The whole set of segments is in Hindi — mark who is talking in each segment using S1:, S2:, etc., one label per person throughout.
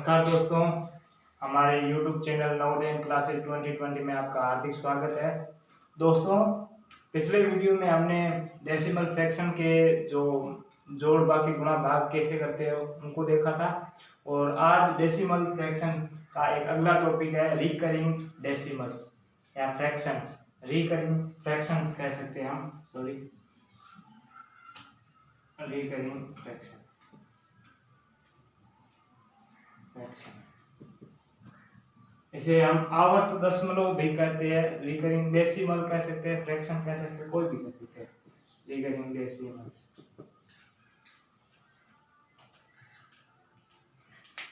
S1: नमस्कार दोस्तों, हमारे YouTube चैनल नवोदय क्लासेस 2020 में आपका हार्दिक स्वागत है। दोस्तों, पिछले वीडियो में हमने डेसिमल फ्रैक्शन के जो जोड़ बाकी गुणा भाग कैसे करते हैं उनको देखा था और आज डेसिमल फ्रैक्शन का एक अगला टॉपिक है रिकरिंग डेसिमल्स या फ्रैक्शंस। रिकरिंग फ्रैक्शंस कह सकते हैं हम, रिकरिंग फ्रैक्शन। इसे हम आवर्त दशमलव भी कहते हैं, रिकरिंग डेसिमल कह सकते हैं, फ्रैक्शन कह सकते हैं, कोई भी कह सकते हैं, रिकरिंग डेसिमल।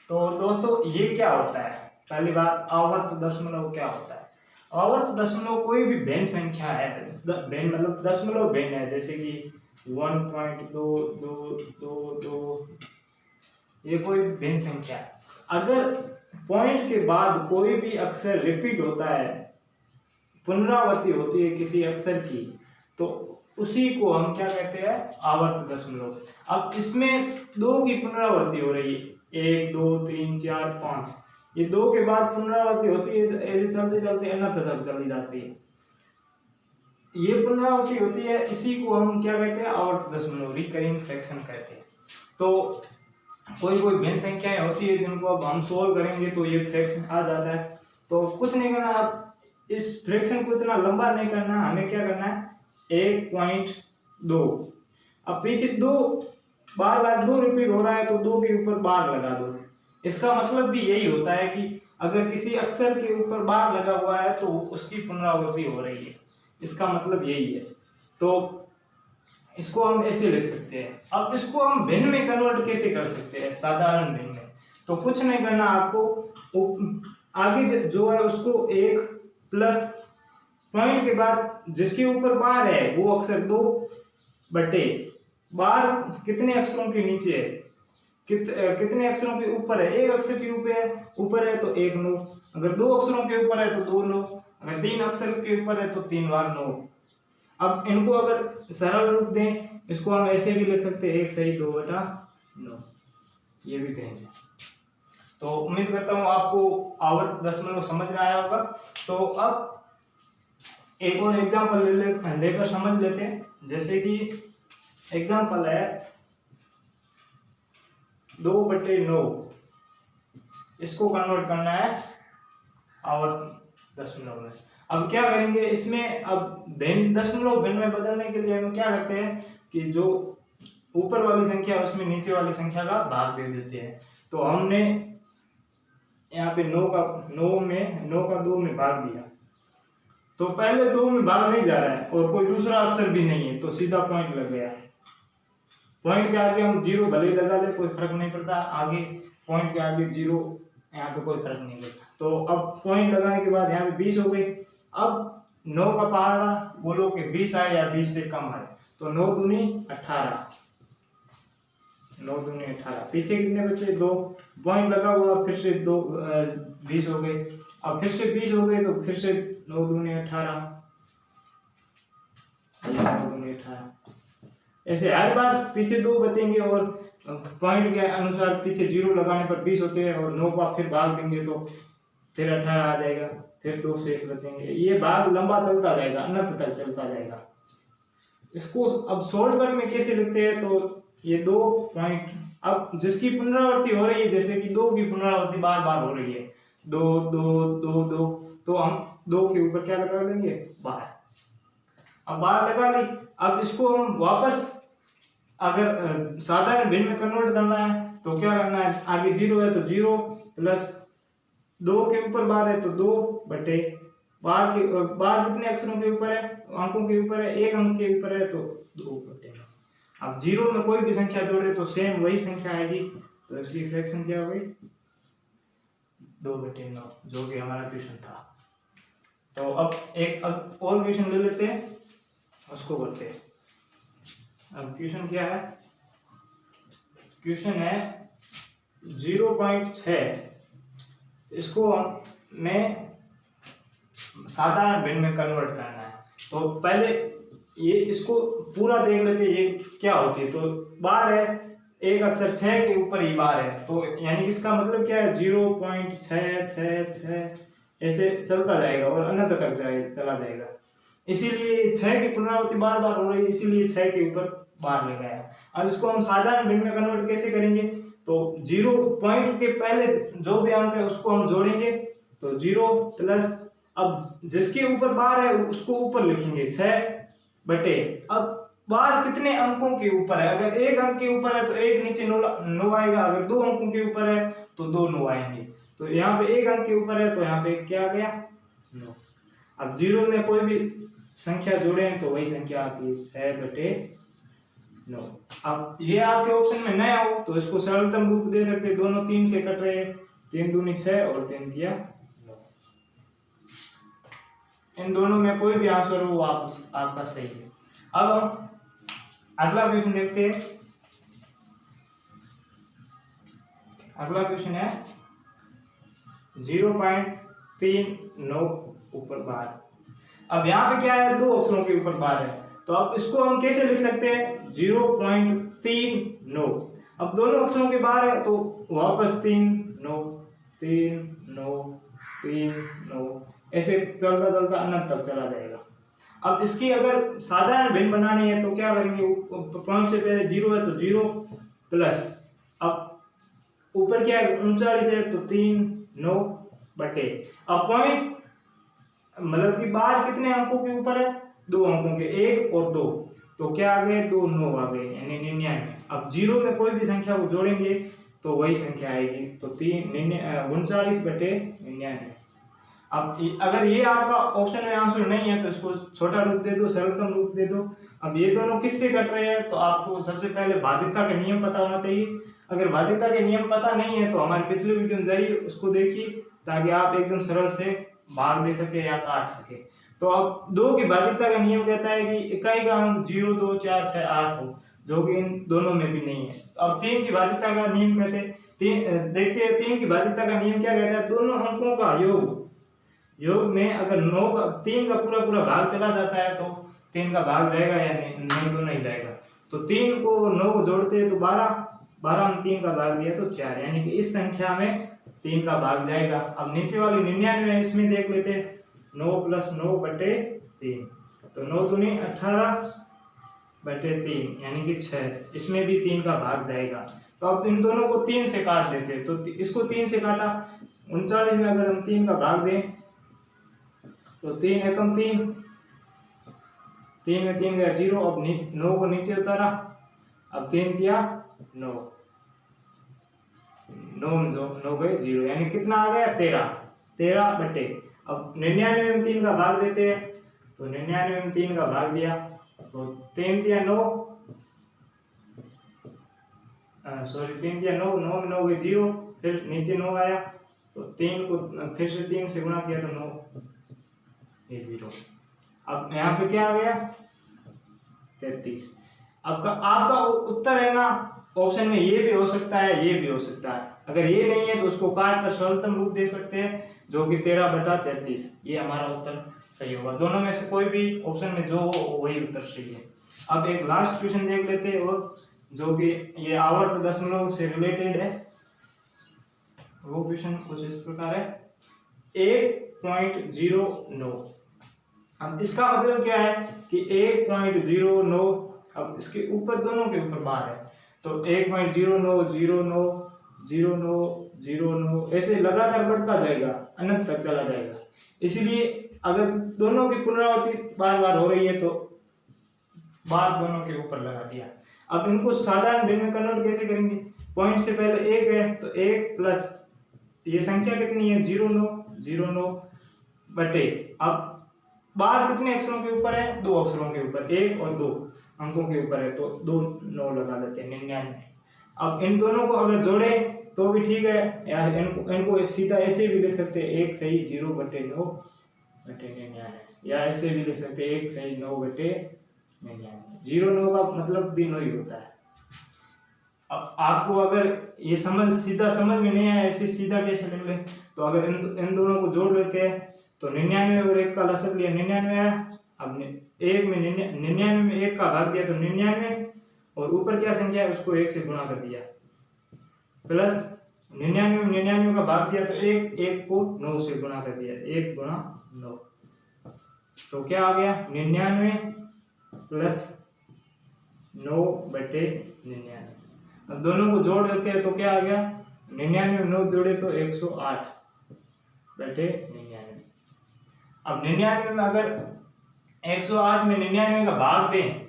S1: तो दोस्तों ये क्या होता है? पहली बात, आवर्त दशमलव क्या होता है? आवर्त दशमलव कोई भी भिन्न संख्या है, भिन्न मतलब दशमलव भिन्न है, जैसे कि 1.2222, ये कोई भिन्न संख्या है। अगर पॉइंट के बाद कोई भी अक्षर रिपीट होता है, पुनरावृत्ति होती है किसी अक्षर की, तो उसी को हम क्या कहते हैं? आवर्त दशमलव। अब इसमें दो की पुनरावृत्ति हो रही है, 1 2 3 4 5, ये दो के बाद पुनरावृत्ति होती है, ऐसे चलते चलते अनंत तक चली जाती है, ये पुनरावृत्ति होती है, इसी को हम क्या कहते हैं? आवर्त दशमलव, रिकरिंग फ्रैक्शन कहते हैं। तो कोई भिन्न संख्याएं होती है जिनको अब हम सोल्व करेंगे तो ये फ्रैक्शन आ जाता है। तो कुछ नहीं करना, आप इस फ्रैक्शन को इतना लंबा नहीं करना, हमें क्या करना है? 1.2, अब पीछे दो बार बार दो रिपीट हो रहा है तो दो के ऊपर बार लगा दो। इसका मतलब भी यही होता है कि अगर किसी अक्षर के ऊपर बार लगा हुआ है तो उसकी पुनरावृत्ति हो रही है, इसका मतलब यही है। तो इसको हम ऐसे लिख सकते हैं। अब इसको हम भिन्न में कन्वर्ट कैसे कर सकते हैं? साधारण भिन्न में तो कुछ नहीं करना, आपको आगे जो है उसको एक प्लस पॉइंट के बाद जिसके ऊपर बार है वो अक्षर 2 बटे बार कितने अक्षरों के नीचे है, कितने अक्षरों के ऊपर है? एक अक्षर के ऊपर है तो 1 9, अगर 2 अक्षरों के ऊपर है तो 2 9, अगर 3 अक्षर के ऊपर है तो 3 बार 9। अब इनको अगर सरल रूप दें, इसको हम ऐसे भी लिख सकते हैं 1 सही 2 बटा 9, ये भी कहेंगे। तो उम्मीद करता हूँ आपको आवर्त दशमलव समझ में आया होगा। तो अब एक और एग्जांपल लेकर समझ लेते हैं। जैसे कि एग्जांपल है 2 बटे 9, इसको कन्वर्ट करना है आवर्त दशमलव में। अब क्या करेंगे इसमें? अब भिन्न दशमलव भिन्न में बदलने के लिए हम क्या करते हैं कि जो ऊपर वाली संख्या है उसमें नीचे वाली संख्या का भाग दे देते हैं। तो हमने यहाँ पे 9 का 2 में भाग दिया, तो पहले 2 में भाग नहीं जा रहा है और कोई दूसरा अक्षर भी नहीं है, तो सीधा पॉइंट लग गया। पॉइंट के आगे हम 0 भले ही लगा ले, कोई फर्क नहीं पड़ता, आगे पॉइंट के आगे 0, यहाँ पे कोई फर्क नहीं पड़ता। तो अब पॉइंट लगाने के बाद यहाँ पे 20 हो गई। अब 9 का पहाड़ा बोलो कि 20 आए या 20 से कम आए, तो 9 दूनी 18, 9 दूनी 18, पीछे कितने बचे? 2, पॉइंट लगा हुआ, फिर से 2 20 हो गए। अब फिर से 20 हो गए तो फिर से 9 दूनी 18, 9 दूनी 18, ऐसे हर बार पीछे 2 बचेंगे और पॉइंट के अनुसार पीछे 0 लगाने पर 20 होते हैं और 9 का फिर भाग देंगे तो फिर 18 आ जाएगा, फिर 2 शेष बचेंगे। ये भाग लंबा चलता जाएगा, अनंत तक चलता जाएगा। इसको अब सोल्व करने में कैसे लिखते हैं? तो ये 2 पॉइंट, अब जिसकी पुनरावृत्ति हो रही है, जैसे कि 2 की पुनरावृत्ति बार बार हो रही है, 2 2 2 2, तो हम 2 के ऊपर क्या लगा लेंगे? बार। अब बार लगा ली। अब इसको हम वापस अगर साधारण भिन्न में कन्वर्ट करना है तो क्या करना है? आगे 0 है तो 0 प्लस 2 के ऊपर बार है तो 2 बटे बार कितने अक्षरों के ऊपर है? अंकों के ऊपर है, एक अंक के ऊपर है तो 2 बटे। अब 0 में कोई भी संख्या जोड़े तो सेम वही संख्या आएगी, तो इसकी फ्रैक्शन क्या हो गई? 2 बटे 9, जो कि हमारा क्वेश्चन था। तो अब एक और क्वेश्चन ले लेते हैं, उसको बोलते हैं। अब क्वेश्चन क्या है? क्वेश्चन है 0.6, इसको हमें साधारण भिन्न में कन्वर्ट करना है। तो पहले ये इसको पूरा देख लेते हैं, ये क्या होती है। तो बार है एक अक्षर 6 के ऊपर ही बार है, तो यानी इसका मतलब क्या है 0.666 ऐसे चलता जाएगा और अनंत तक चला जाएगा। इसीलिए 6 की पुनरावृत्ति बार बार हो रही है, इसीलिए 6 के ऊपर बार लगाया। अब इसको हम साधारण भिन्न में कन्वर्ट कैसे करेंगे, तो 0 पॉइंट के पहले जो भी अंक है उसको हम जोड़ेंगे, तो 0 प्लस, अब जिसके ऊपर बार है उसको ऊपर लिखेंगे 6 बटे, अब बार कितने अंकों के ऊपर है, अगर एक अंक के ऊपर है तो एक नीचे 9 आएगा, अगर 2 अंकों के ऊपर है तो 2 9 आएंगे। तो यहाँ पे एक अंक के ऊपर है तो यहाँ पे क्या आ गया 9। अब 0 में कोई भी संख्या जोड़े तो वही संख्या आती है 6 बटे 9। अब ये आपके ऑप्शन में नया हो तो इसको सरलतम रूप दे सकते हैं, दोनों 3 से कट रहे हैं, 3 दूनी 6 और 3 दिया 9। इन दोनों में कोई भी आंसर हो आपका सही है। अब हम अगला क्वेश्चन देखते हैं। अगला क्वेश्चन है 0.39 ऊपर बार। अब यहाँ पे क्या है, 2 अक्षरों के ऊपर बार है, तो अब इसको हम कैसे लिख सकते हैं 0.39। अब दोनों अक्षरों के बार है तो वापस 3 9 3 9 3 9 ऐसे चलता चलता अनंत तक चला जाएगा। अब इसकी अगर साधारण भिन्न बनानी है तो क्या करेंगे, पॉइंट से पहले 0 है तो 0 प्लस, अब ऊपर क्या है 39 है तो 3 9 बटे, अब पॉइंट मतलब कि बाहर कितने अंकों के ऊपर है, 2 अंकों के, 1 और 2, तो क्या आ गए 2 9 आ गए यानी 99। अब 0 में कोई भी संख्या को जोड़ेंगे तो वही संख्या आएगी, तो 39 बटे 99। अब अगर ये आपका ऑप्शन में आंसर नहीं है तो इसको छोटा रूप दे दो, सरलतम रूप दे दो। अब ये दोनों किससे कट रहे हैं, तो आपको सबसे पहले भाज्यता का नियम पता होना चाहिए। अगर भाज्यता के नियम पता नहीं है तो हमारे पिछले वीडियो में जाइए, उसको देखिए, ताकि आप एकदम सरल से भाग दे सके या काट सके। तो अब 2 की भाज्यता का नियम कहता है कि इकाई का अंक 0 2 4 6 8 हो, जो कि इन दोनों में भी नहीं है। अब 3 की भाज्यता का नियम कहते हैं, देखते हैं 3 की भाज्यता का नियम क्या कहता है, दोनों अंकों का योग में अगर 9 का 3 का पूरा पूरा भाग चला जाता है तो 3 का भाग जाएगा या नहीं, तो नहीं जाएगा। तो 3 को 9 को जोड़ते हैं तो 12 में 3 का भाग दिया तो 4, यानी कि इस संख्या में 3 का भाग जाएगा। अब नीचे वाली 99 है, इसमें देख लेते हैं 9 प्लस 9 बटे 3, तो 9 दूनी 18 बटे 3 यानी कि 6, इसमें भी 3 का भाग जाएगा। तो अब इन दोनों को 3 से काट देते हैं, तो इसको 3 से काटा, 39 में अगर हम 3 का भाग दें तो 3 एकम 3, 3 में 3 गया 0, अब 9 को नीचे उतारा, अब 3 दिया 9, 9 गए 0, यानी कितना आ गया 13 बटे, अब 99 में 3 का भाग देते हैं, तो 99 में 3 का भाग दिया तो 3 दिया 9, 3 दिया 9, 9 में 9 गए 0, फिर नीचे 9 आया तो 3 को फिर से 3 से गुणा किया तो 9 ये 0। अब यहाँ पे क्या आ गया 33। आपका उत्तर है ना, ऑप्शन में ये भी हो सकता है, ये भी हो सकता है। अगर ये नहीं है तो उसको काट कर सरलतम रूप दे सकते हैं, जो कि 13/33, ये हमारा उत्तर सही होगा। दोनों में से कोई भी ऑप्शन में जो हो वही उत्तर सही है। अब एक लास्ट क्वेश्चन देख लेते हैं, वो जो कि ये आवर्त दशमलव से रिलेटेड है। वो क्वेश्चन कुछ इस प्रकार है 1.09। अब इसका मतलब क्या है कि 1.09, अब इसके ऊपर दोनों के ऊपर बार है तो 1.09 09 09 09 ऐसे लगातार बढ़ता जाएगा, अनंत तक चला जाएगा। इसलिए अगर दोनों की पुनरावृत्ति बार बार हो रही है तो बार दोनों के ऊपर लगा दिया। अब इनको साधारण भिन्न में कन्वर्ट कैसे करेंगे, पॉइंट से पहले 1 है तो 1 प्लस ये संख्या कितनी है 09 बटे, अब बार कितने अक्षरों के ऊपर है, 2 अक्षरों के ऊपर, 1 और 2 अंकों के ऊपर है तो 2 9 लगा देते हैं 99। अब इन दोनों को अगर जोड़े तो भी ठीक है, या इनको सीधा ऐसे भी लिख सकते हैं 1 सही 0 बटे 9 बटे 99, या ऐसे भी लिख सकते हैं 1 सही 9 बटे 99। 0 9 का मतलब भी 9 ही होता है। अब आपको अगर ये सीधा समझ में नहीं आया ऐसे सीधा कैसे लिख ले, तो अगर इन दोनों को जोड़ लेते हैं तो 99 और 1 का लसक लिया 99 आया। अब 1 में 99 में 1 का भाग दिया तो 99 और ऊपर क्या संख्या है उसको 1 से गुणा कर दिया, प्लस 99 का भाग दिया तो 1 को 9 से गुणा कर दिया, 1 गुणा 9, तो क्या आ गया 99 प्लस 9/99। अब दोनों को जोड़ देते हैं तो क्या आ गया 99 9 जोड़े तो 108/99। अब 99 में अगर 108 में 99 का भाग दें,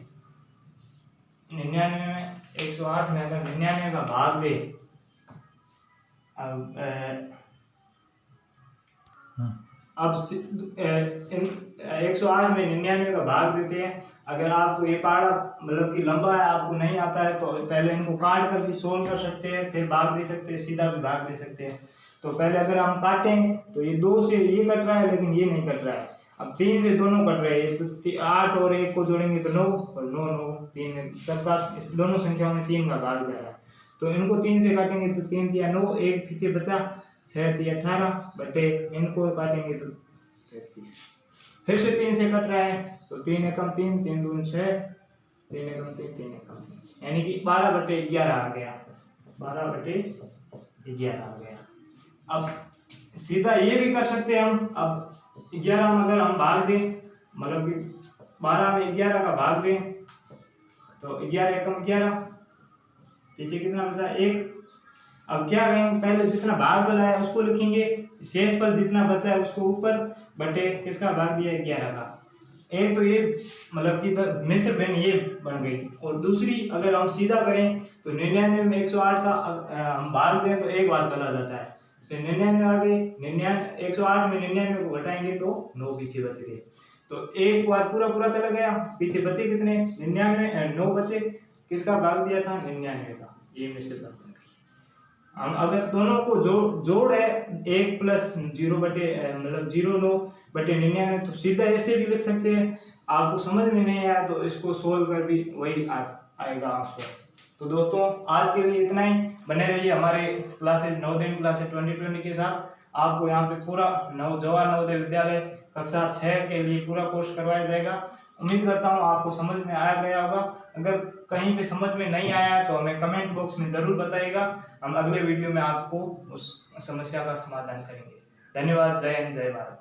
S1: 99 में 108 में अगर 99 का भाग दें, अब 108 में 99 का भाग देते हैं। अगर आपको ये पहाड़ा मतलब कि लंबा है, आपको नहीं आता है, तो पहले इनको काट कर भी सोल्व कर सकते हैं, फिर भाग दे सकते हैं, सीधा भी भाग दे सकते हैं। तो पहले अगर हम काटें तो ये 2 से ये कट रहा है लेकिन ये नहीं कट रहा है, अब 3 से दोनों कट रहे हैं, तो 8 और 1 को जोड़ेंगे तो 9 और 9 9 3 सबका इस दोनों संख्याओं में 3 का भाग जा रहा है, तो इनको 3 से काटेंगे तो 3 तिया 9, 1 पीछे बचा 6 तिया 18 बटे इनको काटेंगे तो 33, फिर से 3 से कट रहा है तो 3 एकम 3 3 दूनी 6 3 एकम 3 3 एकम 3, यानी कि 12/11 आ गया, 12/11 आ गया। अब सीधा ये भी कर सकते हैं हम, अब 11 में अगर हम भाग दें, मतलब कि 12 में 11 का भाग दें तो 11 एकम 11, पीछे कितना बचा 1। अब क्या करेंगे, पहले जितना भाग वाला है उसको लिखेंगे, शेष पर जितना बचा है उसको ऊपर बटे किसका भाग दिया 11 का। एक तो ये मतलब कि मिश्र भिन्न ये बन गई, और दूसरी अगर हम सीधा करें तो 99 में 108 का हम भाग दें तो एक बार चला जाता है, तो 99 आ गए, 108 में 99 को घटाएंगे तो 9 पीछे बच गए, तो एक बार पूरा चला गया, पीछे बचे कितने 99 9 बचे, किसका भाग दिया था 99 का, ये मिश्र भिन्न। हम अगर दोनों को जोड़ है 1 प्लस 0 बटे मतलब 0 9/99, तो सीधा ऐसे भी लिख सकते हैं। आपको समझ में नहीं आया तो इसको सोल्व कर भी वही आएगा आंसर। तो दोस्तों आज के लिए इतना ही, बने रहिए हमारे क्लासेज नवोदय क्लासेज 2020 के साथ। आपको यहाँ पे पूरा जवाहर नवोदय विद्यालय कक्षा 6 के लिए पूरा कोर्स करवाया जाएगा। उम्मीद करता हूँ आपको समझ में आ गया होगा। अगर कहीं पे समझ में नहीं आया तो हमें कमेंट बॉक्स में ज़रूर बताइएगा, हम अगले वीडियो में आपको उस समस्या का समाधान करेंगे। धन्यवाद। जय हिंद, जय भारत।